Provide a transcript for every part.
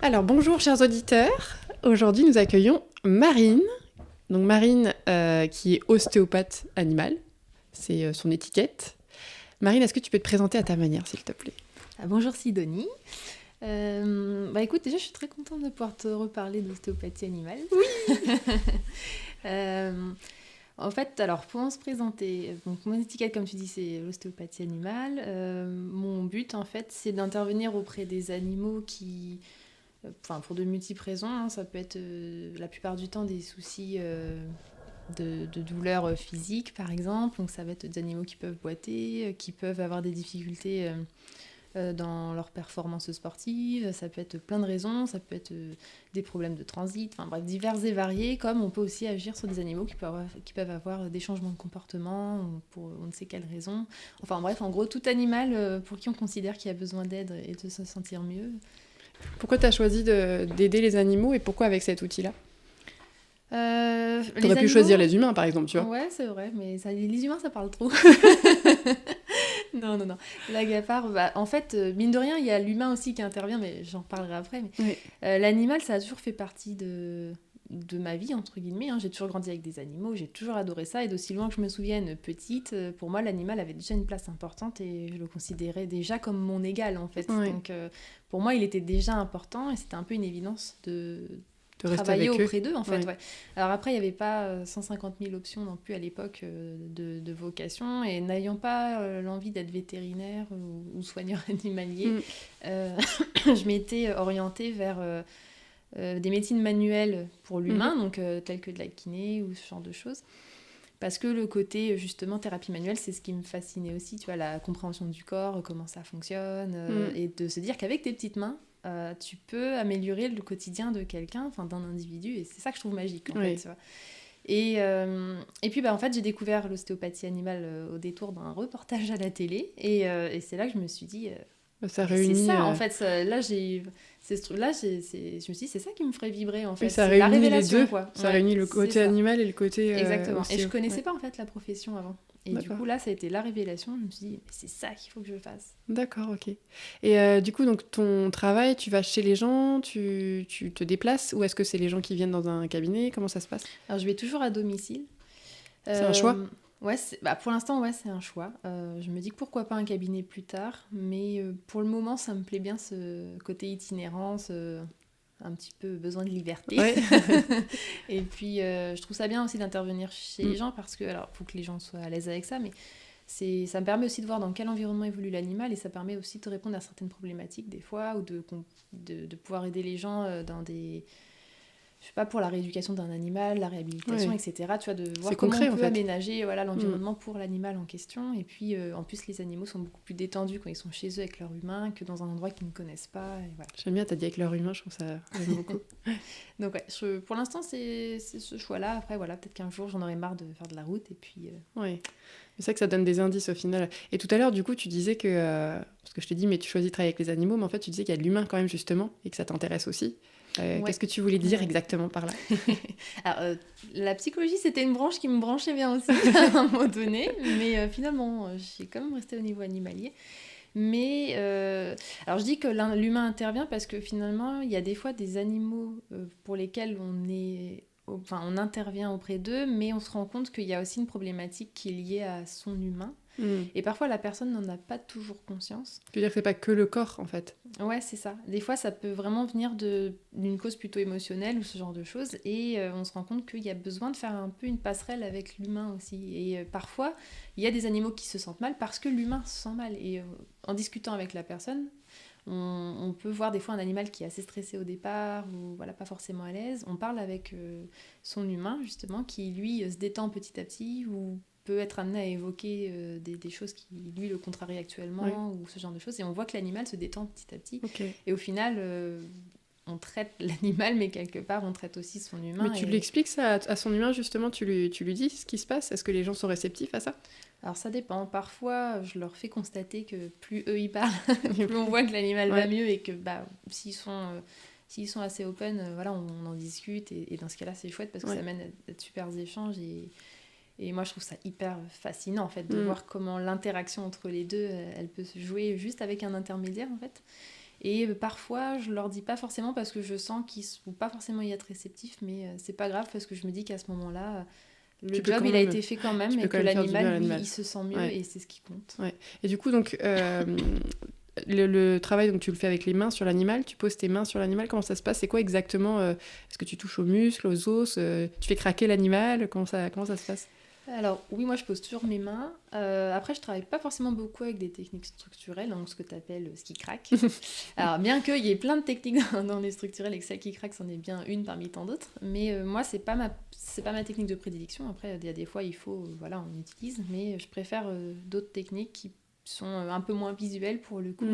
Alors bonjour chers auditeurs, aujourd'hui nous accueillons Marine. Donc Marine qui est ostéopathe animale, c'est son étiquette. Marine, est-ce que tu peux te présenter à ta manière s'il te plaît? Bonjour Sidonie. Écoute, déjà je suis très contente de pouvoir te reparler d'ostéopathie animale. Oui. En fait, alors pour se présenter, donc mon étiquette comme tu dis c'est l'ostéopathie animale. Mon but en fait c'est d'intervenir auprès des animaux qui, pour de multiples raisons, hein, ça peut être la plupart du temps des soucis de douleurs physiques par exemple, donc ça va être des animaux qui peuvent boiter, qui peuvent avoir des difficultés dans leur performance sportive, ça peut être plein de raisons, ça peut être des problèmes de transit, enfin bref, divers et variés, comme on peut aussi agir sur des animaux qui peuvent avoir des changements de comportement pour on ne sait quelle raison. Enfin bref, en gros, tout animal pour qui on considère qu'il a besoin d'aide et de se sentir mieux. Pourquoi tu as choisi d'aider les animaux et pourquoi avec cet outil-là? Tu aurais pu choisir les humains par exemple, tu vois. Ouais, c'est vrai, mais les humains ça parle trop. Non. Blague à part, en fait, mine de rien, il y a l'humain aussi qui intervient, mais j'en parlerai après. Mais, Oui. l'animal, ça a toujours fait partie de ma vie, entre guillemets. Hein. J'ai toujours grandi avec des animaux, j'ai toujours adoré ça. Et d'aussi loin que je me souvienne, petite, pour moi, l'animal avait déjà une place importante et je le considérais déjà comme mon égal, en fait. Oui. Donc, pour moi, il était déjà important et c'était un peu une évidence de rester travailler avec auprès d'eux en fait. Ouais. Ouais. Alors après il n'y avait pas 150 000 options non plus à l'époque de vocation, et n'ayant pas l'envie d'être vétérinaire ou soigneur animalier, je m'étais orientée vers des médecines manuelles pour l'humain, donc telles que de la kiné ou ce genre de choses, parce que le côté justement thérapie manuelle, c'est ce qui me fascinait aussi, tu vois, la compréhension du corps, comment ça fonctionne, et de se dire qu'avec tes petites mains tu peux améliorer le quotidien de quelqu'un, enfin d'un individu, et c'est ça que je trouve magique en fait, tu vois. Et puis en fait j'ai découvert l'ostéopathie animale au détour d'un reportage à la télé, et c'est là que je me suis dit ça réunit, c'est ça en fait, là je me suis dit c'est ça qui me ferait vibrer en fait, ça c'est la réunit les révélation deux, quoi. ça réunit le côté animal et le côté Exactement, et je ostéo. connaissais pas en fait la profession avant. Et D'accord. Du coup, là, ça a été la révélation. Je me suis dit, mais c'est ça qu'il faut que je fasse. D'accord, ok. Et du coup, donc ton travail, tu vas chez les gens, tu te déplaces, ou est-ce que c'est les gens qui viennent dans un cabinet? Comment ça se passe? Alors, je vais toujours à domicile. C'est un choix? Ouais, pour l'instant, ouais, c'est un choix. Je me dis que pourquoi pas un cabinet plus tard, mais pour le moment, ça me plaît bien ce côté itinérance, un petit peu besoin de liberté. Ouais. Et puis, je trouve ça bien aussi d'intervenir chez les gens, parce que, alors, faut que les gens soient à l'aise avec ça, mais ça me permet aussi de voir dans quel environnement évolue l'animal, et ça permet aussi de répondre à certaines problématiques des fois, ou de pouvoir aider les gens dans des... Je sais pas, pour la rééducation d'un animal, la réhabilitation, etc. Tu vois, de voir comment concret, on peut en fait. aménager l'environnement pour l'animal en question. Et puis, en plus, les animaux sont beaucoup plus détendus quand ils sont chez eux avec leur humain que dans un endroit qu'ils ne connaissent pas. Et voilà. J'aime bien, t'as dit avec leur humain, je trouve ça j'aime beaucoup. Donc ouais, pour l'instant, c'est ce choix-là. Après, voilà, peut-être qu'un jour, j'en aurai marre de faire de la route. Et puis... Ouais. C'est vrai que ça donne des indices au final. Et tout à l'heure, du coup, tu disais que... parce que je te dis, mais tu choisis de travailler avec les animaux, mais en fait, tu disais qu'il y a de l'humain quand même, justement, et que ça t'intéresse aussi. Ouais. Qu'est-ce que tu voulais dire exactement par là? Alors, la psychologie, c'était une branche qui me branchait bien aussi à un moment donné, mais finalement, j'ai quand même resté au niveau animalier. Mais alors je dis que l'humain intervient parce que finalement, il y a des fois des animaux pour lesquels on intervient auprès d'eux, mais on se rend compte qu'il y a aussi une problématique qui est liée à son humain. Et parfois, la personne n'en a pas toujours conscience. Tu veux dire que c'est pas que le corps, en fait? Ouais, c'est ça. Des fois, ça peut vraiment venir d'une cause plutôt émotionnelle ou ce genre de choses. Et on se rend compte qu'il y a besoin de faire un peu une passerelle avec l'humain aussi. Et parfois, il y a des animaux qui se sentent mal parce que l'humain se sent mal. Et en discutant avec la personne, on peut voir des fois un animal qui est assez stressé au départ ou voilà, pas forcément à l'aise. On parle avec son humain, justement, qui lui se détend petit à petit ou peut être amené à évoquer des choses qui lui le contrarient actuellement, ou ce genre de choses, et on voit que l'animal se détend petit à petit. Et au final on traite l'animal, mais quelque part on traite aussi son humain. Mais tu lui expliques ça à son humain, justement, tu lui dis ce qui se passe? Est-ce que les gens sont réceptifs à ça? Alors ça dépend, parfois je leur fais constater que plus eux ils parlent, plus on voit que l'animal va mieux, et que s'ils sont assez open, voilà, on en discute, et dans ce cas-là c'est chouette parce que ça mène à de super échanges, et moi je trouve ça hyper fascinant en fait de voir comment l'interaction entre les deux elle peut se jouer juste avec un intermédiaire en fait. Et parfois, je leur dis pas forcément parce que je sens qu'ils ne vont pas forcément y être réceptifs, mais c'est pas grave parce que je me dis qu'à ce moment-là, le job, il a été fait quand même et que l'animal, lui, il se sent mieux et c'est ce qui compte. Ouais. Et du coup, donc, le travail, donc, tu le fais avec les mains sur l'animal, tu poses tes mains sur l'animal, comment ça se passe? C'est quoi exactement? Est-ce que tu touches aux muscles, aux os? Tu fais craquer l'animal? Comment ça se passe? Alors oui, moi je pose toujours mes mains. Après, je travaille pas forcément beaucoup avec des techniques structurelles, donc ce que tu appelles ce qui craque. Alors bien qu'il y ait plein de techniques dans les structurels et que celle qui craque, c'en est bien une parmi tant d'autres. Mais moi, c'est pas ma technique de prédilection. Après, il y a des fois, il faut, voilà, on utilise. Mais je préfère d'autres techniques qui sont un peu moins visuelles pour le coup.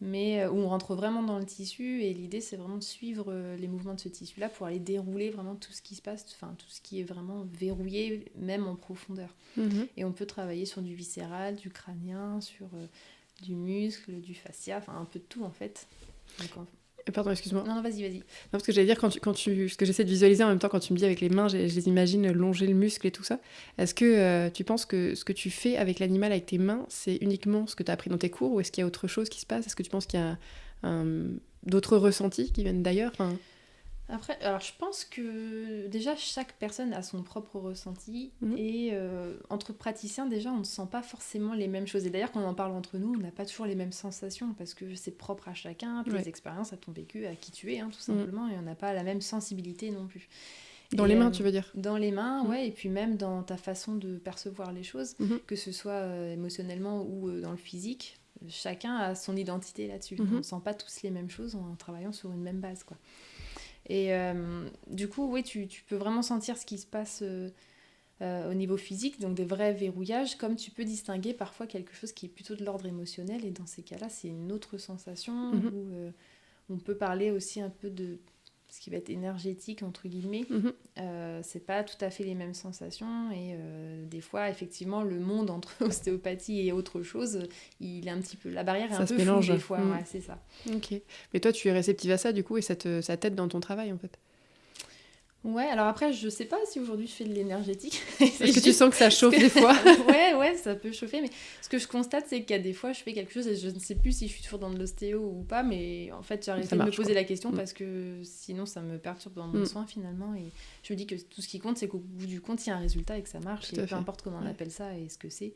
Mais où on rentre vraiment dans le tissu et l'idée c'est vraiment de suivre les mouvements de ce tissu là pour aller dérouler vraiment tout ce qui se passe, enfin tout ce qui est vraiment verrouillé même en profondeur. Et on peut travailler sur du viscéral, du crânien, sur du muscle, du fascia, enfin un peu de tout en fait. Donc, Pardon, excuse-moi. Non, vas-y. Non, parce que j'allais dire, ce que j'essaie de visualiser en même temps, quand tu me dis avec les mains, je les imagine longer le muscle et tout ça. Est-ce que tu penses que ce que tu fais avec l'animal, avec tes mains, c'est uniquement ce que tu as appris dans tes cours ou est-ce qu'il y a autre chose qui se passe? Est-ce que tu penses qu'il y a d'autres ressentis qui viennent d'ailleurs? Après, alors je pense que déjà chaque personne a son propre ressenti et entre praticiens déjà on ne sent pas forcément les mêmes choses et d'ailleurs quand on en parle entre nous on n'a pas toujours les mêmes sensations parce que c'est propre à chacun, tes expériences, à ton vécu, à qui tu es tout simplement et on n'a pas la même sensibilité non plus. Dans les mains tu veux dire? Dans les mains, ouais, et puis même dans ta façon de percevoir les choses, que ce soit émotionnellement ou dans le physique, chacun a son identité là-dessus. On ne sent pas tous les mêmes choses en travaillant sur une même base quoi. Et du coup, oui, tu peux vraiment sentir ce qui se passe au niveau physique, donc des vrais verrouillages, comme tu peux distinguer parfois quelque chose qui est plutôt de l'ordre émotionnel, et dans ces cas-là, c'est une autre sensation, où on peut parler aussi un peu de ce qui va être énergétique, entre guillemets. C'est pas tout à fait les mêmes sensations, et des fois, effectivement, le monde entre ostéopathie et autre chose, il est un petit peu... La barrière est un peu floue des fois, ouais, c'est ça. Ok. Mais toi, tu es réceptive à ça, du coup, et ça t'aide dans ton travail, en fait? Ouais, alors après, je sais pas si aujourd'hui je fais de l'énergétique. Est-ce que tu sens que ça chauffe des fois? Ouais, ça peut chauffer, mais ce que je constate, c'est qu'il y a des fois, je fais quelque chose et je ne sais plus si je suis toujours dans de l'ostéo ou pas, mais en fait, j'ai arrêté de me poser la question parce que sinon, ça me perturbe dans mon soin finalement, et je me dis que tout ce qui compte, c'est qu'au bout du compte, il y a un résultat et que ça marche, et peu importe comment on appelle ça et ce que c'est.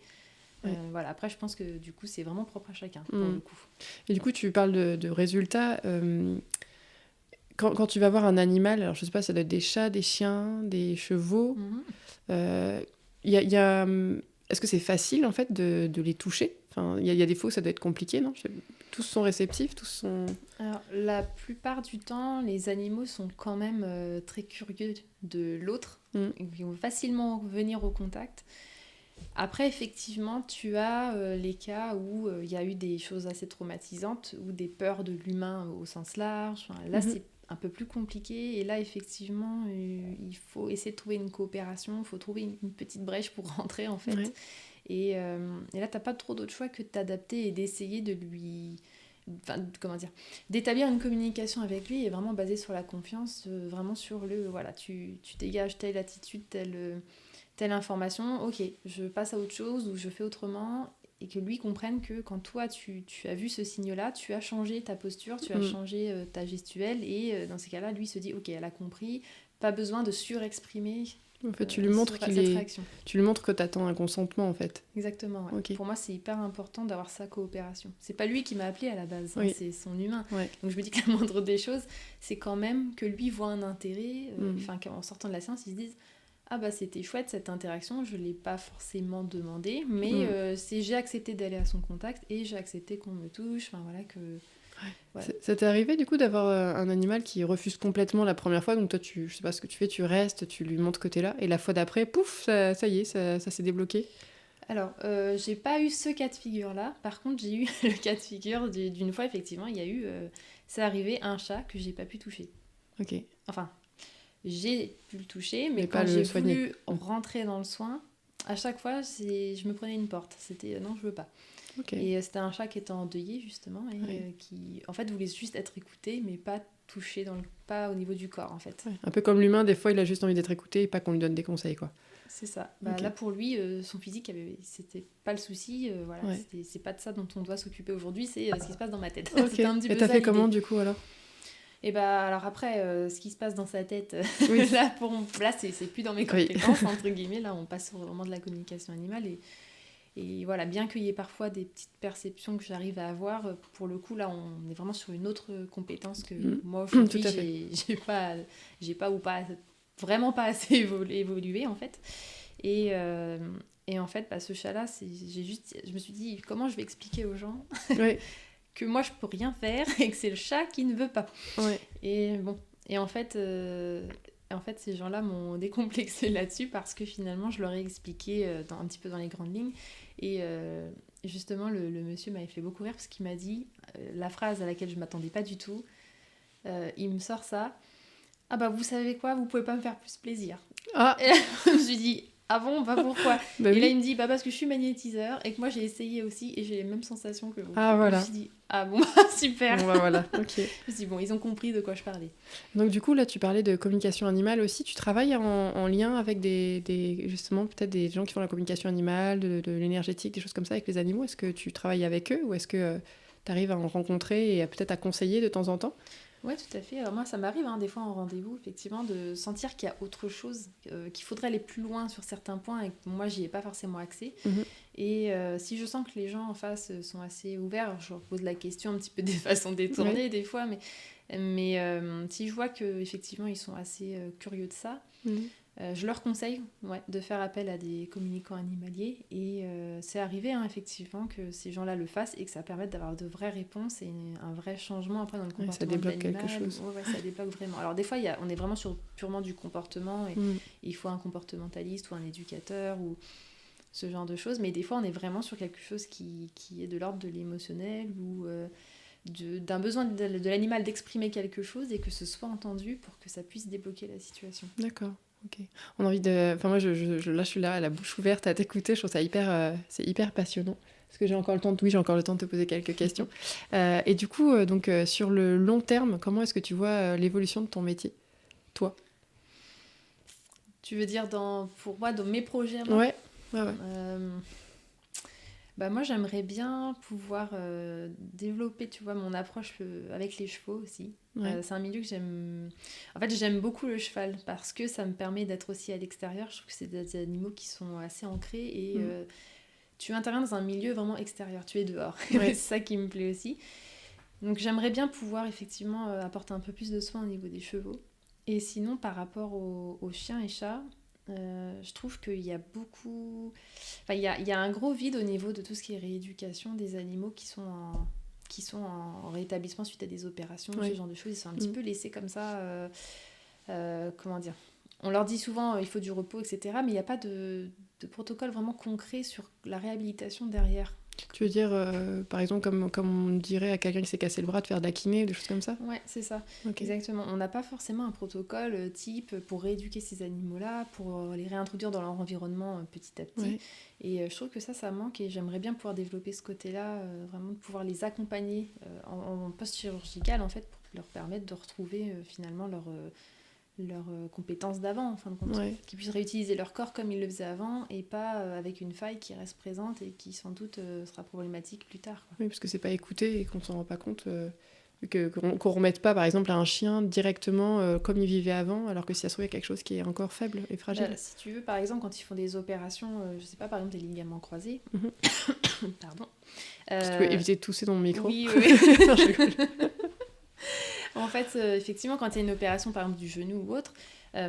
Voilà, après, je pense que du coup, c'est vraiment propre à chacun, pour le coup. Et du coup, tu parles de résultats... Quand tu vas voir un animal, alors je sais pas, ça doit être des chats, des chiens, des chevaux, est-ce que c'est facile en fait de les toucher? Enfin, il y a des fois où ça doit être compliqué, non? Tous sont réceptifs, tous sont... Alors, la plupart du temps, les animaux sont quand même très curieux de l'autre. Ils vont facilement venir au contact. Après, effectivement, tu as les cas où il y a eu des choses assez traumatisantes ou des peurs de l'humain au sens large. Enfin, là, c'est un peu plus compliqué. Et là, effectivement, il faut essayer de trouver une coopération. Il faut trouver une petite brèche pour rentrer, en fait. Et là, tu n'as pas trop d'autre choix que de t'adapter et d'essayer de lui... Enfin, comment dire, d'établir une communication avec lui et vraiment basée sur la confiance, vraiment sur le... Voilà, tu dégages telle attitude, telle information, ok, je passe à autre chose ou je fais autrement, et que lui comprenne que quand toi tu as vu ce signe-là, tu as changé ta posture, tu as changé ta gestuelle, et dans ces cas-là, lui se dit ok, elle a compris, pas besoin de surexprimer. En fait, tu lui montres tu lui montres que tu attends un consentement en fait. Exactement, ouais. Okay. Pour moi, c'est hyper important d'avoir sa coopération. C'est pas lui qui m'a appelé à la base, c'est son humain. Donc je me dis que la moindre des choses, c'est quand même que lui voit un intérêt, qu'en sortant de la séance, ils se disent ah bah c'était chouette cette interaction, je l'ai pas forcément demandé, mais j'ai accepté d'aller à son contact et j'ai accepté qu'on me touche, enfin voilà que... Ouais. Ça t'est arrivé du coup d'avoir un animal qui refuse complètement la première fois, donc toi je sais pas ce que tu fais, tu restes, tu lui montres que t'es là, et la fois d'après, pouf, ça y est, ça s'est débloqué? Alors, j'ai pas eu ce cas de figure là, par contre j'ai eu le cas de figure d'une fois, effectivement, il y a eu, c'est arrivé un chat que j'ai pas pu toucher. Ok. Enfin, j'ai pu le toucher, mais quand j'ai voulu rentrer dans le soin, à chaque fois je me prenais une porte, c'était non, je veux pas. Okay. Et c'était un chat qui était endeuillé, justement, et qui, en fait, voulait juste être écouté, mais pas touché, pas au niveau du corps, en fait. Ouais. Un peu comme l'humain, des fois, il a juste envie d'être écouté et pas qu'on lui donne des conseils, quoi. C'est ça. Okay. Là, pour lui, son physique, c'était pas le souci. Voilà, c'est pas de ça dont on doit s'occuper aujourd'hui, c'est ce qui se passe dans ma tête. Okay. C'était un petit peu et t'as ça, fait l'idée. comment, du coup, alors? Et alors après, ce qui se passe dans sa tête, là, c'est plus dans mes compétences, entre guillemets. Là, on passe sur vraiment de la communication animale. Et voilà, bien qu'il y ait parfois des petites perceptions que j'arrive à avoir, pour le coup, là, on est vraiment sur une autre compétence que moi, aujourd'hui, j'ai pas ou pas vraiment pas assez évolué, en fait. Et en fait, ce chat-là, je me suis dit, comment je vais expliquer aux gens que moi, je peux rien faire et que c'est le chat qui ne veut pas. Et bon, et en fait, ces gens-là m'ont décomplexé là-dessus parce que finalement, je leur ai expliqué un petit peu dans les grandes lignes. Et justement, le monsieur m'avait fait beaucoup rire parce qu'il m'a dit la phrase à laquelle je ne m'attendais pas du tout. Il me sort ça. Ah bah, vous savez quoi, vous pouvez pas me faire plus plaisir. Ah. Et là, je me suis dit, ah bon, pourquoi? Et là, il me dit, parce que je suis magnétiseur et que moi, j'ai essayé aussi et j'ai les mêmes sensations que vous. Ah, voilà. Je me suis dit, ah bon, super. Bon, voilà, ok. Je me suis dit, bon, ils ont compris de quoi je parlais. Donc, du coup, là, tu parlais de communication animale aussi. Tu travailles en lien avec justement, peut-être des gens qui font la communication animale, de l'énergétique, des choses comme ça avec les animaux. Est-ce que tu travailles avec eux ou est-ce que tu arrives à en rencontrer et peut-être à conseiller de temps en temps? Oui, tout à fait. Alors moi, ça m'arrive des fois en rendez-vous, effectivement, de sentir qu'il y a autre chose, qu'il faudrait aller plus loin sur certains points et que moi, j'y ai pas forcément accès. Et si je sens que les gens en face sont assez ouverts, alors je leur pose la question un petit peu de façon détournée des fois, mais si je vois qu'effectivement, ils sont assez curieux de ça, je leur conseille de faire appel à des communicants animaliers et c'est arrivé effectivement que ces gens-là le fassent et que ça permette d'avoir de vraies réponses et un vrai changement après dans le comportement de l'animal. Ça débloque quelque chose. Ça débloque vraiment. Alors des fois, on est vraiment sur purement du comportement et il faut un comportementaliste ou un éducateur ou ce genre de choses, mais des fois on est vraiment sur quelque chose qui est de l'ordre de l'émotionnel ou d'un besoin de l'animal d'exprimer quelque chose et que ce soit entendu pour que ça puisse débloquer la situation. D'accord. Okay. On a envie de... Enfin, moi, là, je suis là, à la bouche ouverte à t'écouter. Je trouve ça c'est hyper passionnant. Est-ce que j'ai encore le temps j'ai encore le temps de te poser quelques questions. Et du coup, sur le long terme, comment est-ce que tu vois l'évolution de ton métier, toi? Tu veux dire pour moi, dans mes projets? Moi moi, j'aimerais bien pouvoir développer, tu vois, mon approche avec les chevaux aussi. C'est un milieu que j'aime... En fait, j'aime beaucoup le cheval parce que ça me permet d'être aussi à l'extérieur. Je trouve que c'est des animaux qui sont assez ancrés et tu interviens dans un milieu vraiment extérieur. Tu es dehors. C'est ça qui me plaît aussi. Donc, j'aimerais bien pouvoir effectivement apporter un peu plus de soin au niveau des chevaux. Et sinon, par rapport aux chiens et chats... je trouve qu'il y a beaucoup... Enfin, il y a un gros vide au niveau de tout ce qui est rééducation des animaux qui sont en rétablissement suite à des opérations, ce genre de choses. Ils sont un petit peu laissés comme ça. Comment dire? On leur dit souvent il faut du repos, etc. Mais il n'y a pas de protocole vraiment concret sur la réhabilitation derrière. Tu veux dire, par exemple, comme on dirait à quelqu'un qui s'est cassé le bras de faire de la kiné, des choses comme ça? Ouais, c'est ça. Okay. Exactement. On n'a pas forcément un protocole type pour rééduquer ces animaux-là, pour les réintroduire dans leur environnement petit à petit. Et je trouve que ça manque et j'aimerais bien pouvoir développer ce côté-là, vraiment de pouvoir les accompagner en post-chirurgical, en fait, pour leur permettre de retrouver finalement leurs compétences d'avant, en fin de compte, qu'ils puissent réutiliser leur corps comme ils le faisaient avant et pas avec une faille qui reste présente et qui sans doute sera problématique plus tard, quoi. Oui, parce que c'est pas écouté et qu'on s'en rend pas compte, qu'on remette pas par exemple à un chien directement comme il vivait avant, alors que si ça se trouve il y a quelque chose qui est encore faible et fragile. Si tu veux, par exemple, quand ils font des opérations, je sais pas, par exemple des ligaments croisés, pardon. Tu peux éviter de tousser dans mon micro. Oui. Non, je rigole. En fait, effectivement, quand il y a une opération, par exemple, du genou ou autre,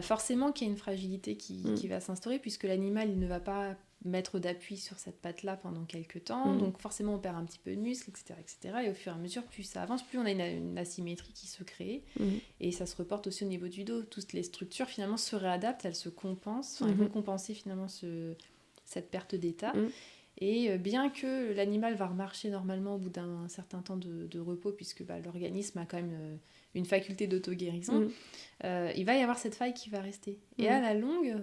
forcément qu'il y a une fragilité qui va s'instaurer, puisque l'animal, il ne va pas mettre d'appui sur cette patte-là pendant quelques temps. Donc, forcément, on perd un petit peu de muscle, etc., etc. Et au fur et à mesure, plus ça avance, plus on a une asymétrie qui se crée. Et ça se reporte aussi au niveau du dos. Toutes les structures, finalement, se réadaptent, elles se compensent. Elles vont compenser, finalement, cette perte d'état. Et bien que l'animal va remarcher normalement au bout d'un certain temps de repos, puisque l'organisme a quand même une faculté d'auto-guérison, il va y avoir cette faille qui va rester. Et à la longue,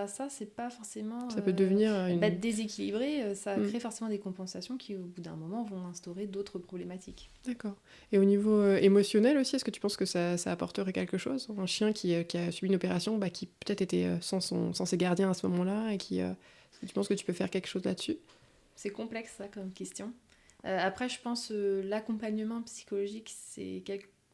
ça, c'est pas forcément... Ça peut devenir... déséquilibré, ça crée forcément des compensations qui, au bout d'un moment, vont instaurer d'autres problématiques. D'accord. Et au niveau émotionnel aussi, est-ce que tu penses que ça apporterait quelque chose ? Un chien qui a subi une opération, qui peut-être était sans ses gardiens à ce moment-là, et qui... est-ce que tu penses que tu peux faire quelque chose là-dessus ? C'est complexe, ça, comme question. Après, je pense l'accompagnement psychologique, c'est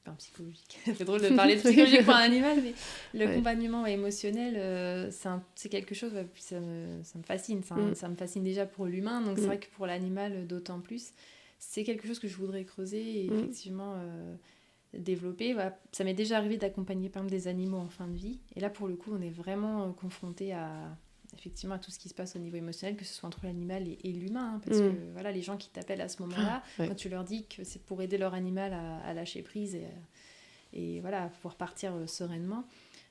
Enfin, psychologique. Ça fait drôle de parler de psychologie pour un animal, mais l'accompagnement émotionnel, c'est quelque chose, puis ça me fascine. Ça me fascine déjà pour l'humain, donc c'est vrai que pour l'animal, d'autant plus. C'est quelque chose que je voudrais creuser et effectivement développer. Voilà. Ça m'est déjà arrivé d'accompagner par exemple des animaux en fin de vie. Et là, pour le coup, on est vraiment confronté effectivement à tout ce qui se passe au niveau émotionnel, que ce soit entre l'animal et l'humain, parce que voilà, les gens qui t'appellent à ce moment-là, quand tu leur dis que c'est pour aider leur animal à lâcher prise et voilà, à pouvoir partir sereinement,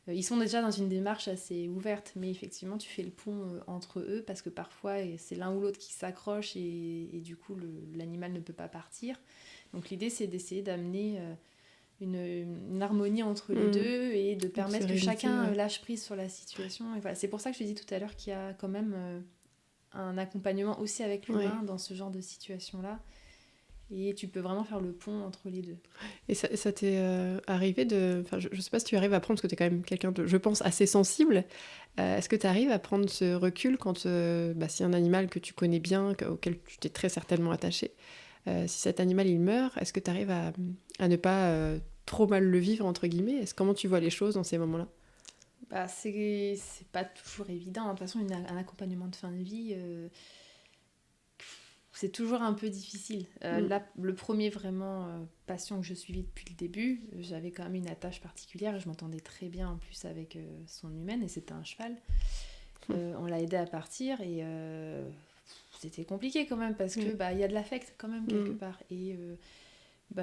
ils sont déjà dans une démarche assez ouverte, mais effectivement tu fais le pont entre eux, parce que parfois c'est l'un ou l'autre qui s'accroche et du coup l'animal ne peut pas partir. Donc l'idée, c'est d'essayer d'amener une harmonie entre les deux et de permettre que chacun lâche prise sur la situation. Et voilà. C'est pour ça que je te dis tout à l'heure qu'il y a quand même un accompagnement aussi avec l'humain dans ce genre de situation-là. Et tu peux vraiment faire le pont entre les deux. Et ça t'est arrivé de... Enfin, je ne sais pas si tu arrives à prendre, parce que tu es quand même quelqu'un de, je pense, assez sensible. Est-ce que tu arrives à prendre ce recul quand si un animal que tu connais bien, auquel tu t'es très certainement attaché, si cet animal il meurt, est-ce que tu arrives à ne pas trop mal le vivre, entre guillemets ? Comment tu vois les choses dans ces moments-là ? C'est pas toujours évident. De toute façon, un accompagnement de fin de vie, c'est toujours un peu difficile. Là, le premier vraiment patient que je suivais depuis le début, j'avais quand même une attache particulière et je m'entendais très bien en plus avec son humaine, et c'était un cheval. On l'a aidé à partir et c'était compliqué quand même, parce que y a de l'affect quand même quelque part. Et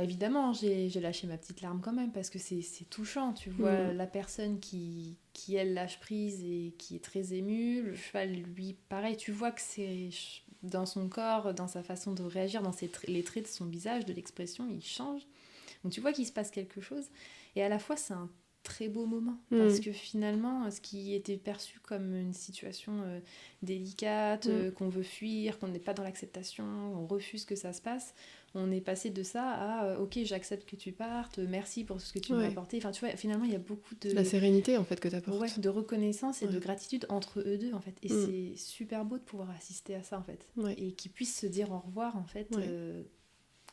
évidemment, j'ai lâché ma petite larme quand même, parce que c'est touchant. Tu vois la personne qui elle lâche prise et qui est très émue. Le cheval, lui, pareil, tu vois que c'est dans son corps, dans sa façon de réagir, dans les traits de son visage, de l'expression, il change. Donc tu vois qu'il se passe quelque chose. Et à la fois, c'est un très beau moment, parce que finalement, ce qui était perçu comme une situation délicate, qu'on veut fuir, qu'on n'est pas dans l'acceptation, on refuse que ça se passe, on est passé de ça à ok, j'accepte que tu partes, merci pour ce que tu m'as apporté. Enfin, tu vois, finalement, il y a beaucoup de... La sérénité, en fait, que tu apportes. De reconnaissance et de gratitude entre eux deux, en fait. Et c'est super beau de pouvoir assister à ça, en fait. Et qu'ils puissent se dire au revoir, en fait,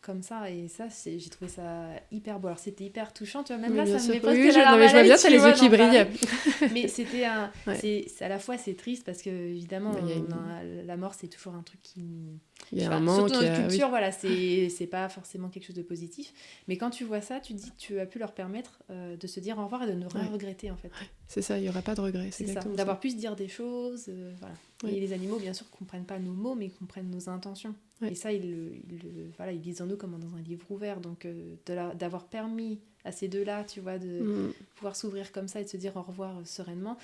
comme ça. Et ça, j'ai trouvé ça hyper beau. Alors, c'était hyper touchant, tu vois, même là, ça me met presque la larme à l'œil. Je vois bien, t'as les yeux qui brillent. Mais c'était à la fois, c'est triste, parce que, évidemment, la mort, c'est toujours un truc qui... Il y a un manque, surtout dans notre culture, voilà, c'est pas forcément quelque chose de positif. Mais quand tu vois ça, tu te dis que tu as pu leur permettre de se dire au revoir et de ne rien regretter, en fait. C'est ça, il n'y aura pas de regret. C'est ça, d'avoir pu se dire des choses. Voilà. Et les animaux, bien sûr, ne comprennent pas nos mots, mais ils comprennent nos intentions. Et ça, ils lisent en nous comme dans un livre ouvert. Donc, d'avoir permis à ces deux-là, tu vois, de pouvoir s'ouvrir comme ça et de se dire au revoir sereinement.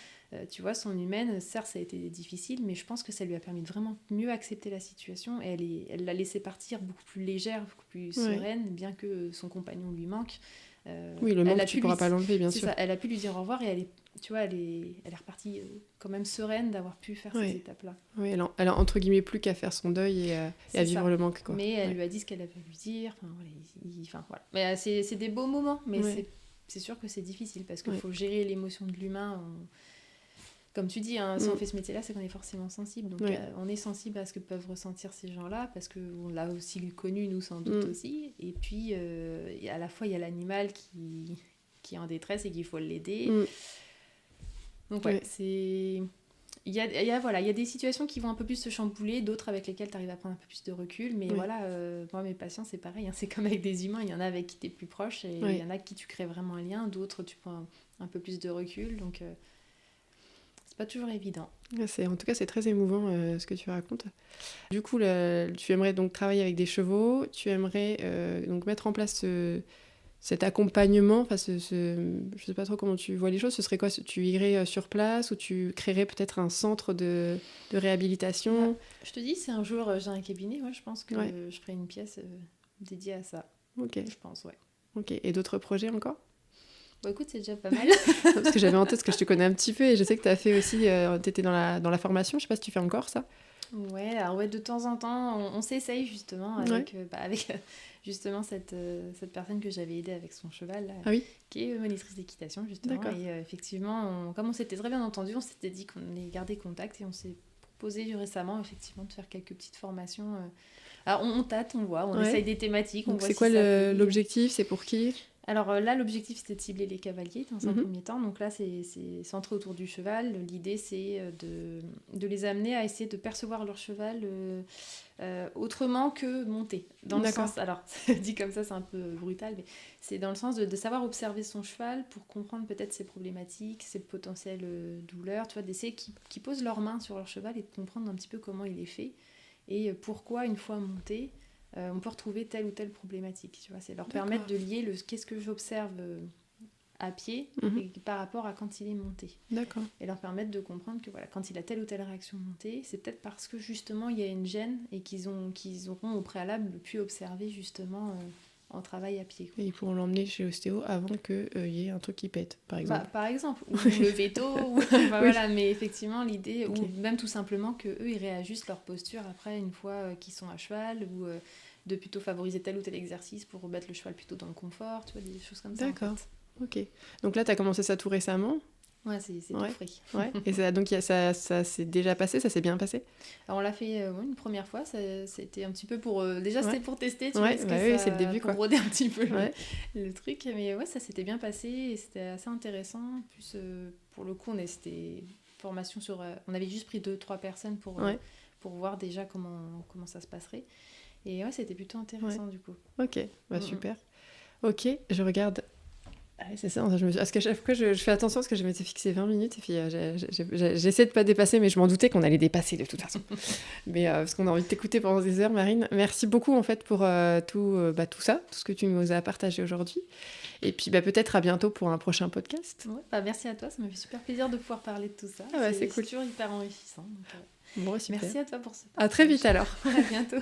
Tu vois, son humaine, certes, ça a été difficile, mais je pense que ça lui a permis de vraiment mieux accepter la situation. Et elle l'a laissé partir beaucoup plus légère, beaucoup plus sereine, bien que son compagnon lui manque. Oui, le manque, tu ne pourras pas l'enlever, bien sûr. Ça, elle a pu lui dire au revoir, et elle est repartie quand même sereine d'avoir pu faire ces étapes-là. Oui, elle a entre guillemets plus qu'à faire son deuil et à vivre le manque, quoi. Mais elle lui a dit ce qu'elle avait à lui dire. Voilà. Mais c'est des beaux moments, mais c'est sûr que c'est difficile, parce qu'il faut gérer l'émotion de l'humain. Comme tu dis, si on fait ce métier-là, c'est qu'on est forcément sensible. Donc on est sensible à ce que peuvent ressentir ces gens-là, parce qu'on l'a aussi connu, nous, sans doute aussi. Et puis, à la fois, il y a l'animal qui est en détresse et qu'il faut l'aider. Donc c'est... Il y a des situations qui vont un peu plus se chambouler, d'autres avec lesquelles tu arrives à prendre un peu plus de recul. Mais voilà, moi, mes patients, c'est pareil. C'est comme avec des humains. Il y en a avec qui tu es plus proche, et il y en a avec qui tu crées vraiment un lien. D'autres, tu prends un peu plus de recul. Donc... pas toujours évident. En tout cas, c'est très émouvant ce que tu racontes. Du coup, tu aimerais donc travailler avec des chevaux, tu aimerais donc mettre en place cet accompagnement, enfin, je sais pas trop comment tu vois les choses, ce serait quoi ? Tu irais sur place, ou tu créerais peut-être un centre de réhabilitation ? Je te dis, si un jour j'ai un cabinet, je pense que je ferai une pièce dédiée à ça. Ok. Je pense, Ok, et d'autres projets encore ? Bon, écoute, c'est déjà pas mal. Parce que j'avais en tête, parce que je te connais un petit peu et je sais que tu as fait aussi, tu étais dans la formation, je sais pas si tu fais encore ça. Ouais, alors ouais, de temps en temps, on s'essaye justement avec, justement cette personne que j'avais aidée avec son cheval, là, Ah oui. qui est monitrice d'équitation justement. D'accord. Et effectivement, comme on s'était très bien entendu, on s'était dit qu'on allait garder contact et on s'est proposé récemment effectivement de faire quelques petites formations. Alors on tâte, on voit, on essaye des thématiques. Donc on voit c'est si quoi l'objectif? C'est pour qui? Alors là, l'objectif, c'était de cibler les cavaliers dans un premier temps. Donc là, c'est centré autour du cheval. L'idée, c'est de les amener à essayer de percevoir leur cheval autrement que monter. Dans le sens, alors, dit comme ça, c'est un peu brutal, mais c'est dans le sens de savoir observer son cheval pour comprendre peut-être ses problématiques, ses potentielles douleurs, tu vois, d'essayer qu'ils posent leurs mains sur leur cheval et de comprendre un petit peu comment il est fait et pourquoi, une fois monté, on peut retrouver telle ou telle problématique, tu vois, c'est leur permettre de lier qu'est-ce que j'observe à pied et par rapport à quand il est monté. D'accord. Et leur permettre de comprendre que voilà, quand il a telle ou telle réaction montée, c'est peut-être parce que justement il y a une gêne et qu'ils auront au préalable pu observer justement en travail à pied. Et ils pourront l'emmener chez l'ostéo avant qu'il y ait un truc qui pète, par exemple. Par exemple, ou le veto, voilà, mais effectivement l'idée, ou même tout simplement qu'eux ils réajustent leur posture après une fois qu'ils sont à cheval, ou de plutôt favoriser tel ou tel exercice pour remettre le cheval plutôt dans le confort, tu vois, des choses comme ça. D'accord, en fait. Ok. Donc là, tu as commencé ça tout récemment? Ouais, c'est tout frais. Ouais. Et ça s'est déjà passé, ça s'est bien passé? Alors on l'a fait une première fois, c'était un petit peu pour... déjà c'était pour tester, tu vois, oui, c'est le début, pour roder un petit peu le truc. Mais ouais, ça s'était bien passé et c'était assez intéressant. En plus, pour le coup, c'était formation sur... on avait juste pris 2-3 personnes pour voir déjà comment ça se passerait. Et ouais, c'était plutôt intéressant du coup. Ok, super. Ok, je regarde... Ah, c'est ça, parce qu'à chaque fois je fais attention parce que je m'étais fixé 20 minutes et puis j'essaie de pas dépasser, mais je m'en doutais qu'on allait dépasser de toute façon. Mais parce qu'on a envie de t'écouter pendant des heures, Marine. Merci beaucoup en fait pour tout ça, tout ce que tu nous as partagé aujourd'hui. Et puis peut-être à bientôt pour un prochain podcast. Ouais, merci à toi, ça m'a fait super plaisir de pouvoir parler de tout ça. C'est cool. C'est toujours hyper enrichissant. Donc, bon, super. Merci à toi pour ce podcast. À très vite alors. À bientôt.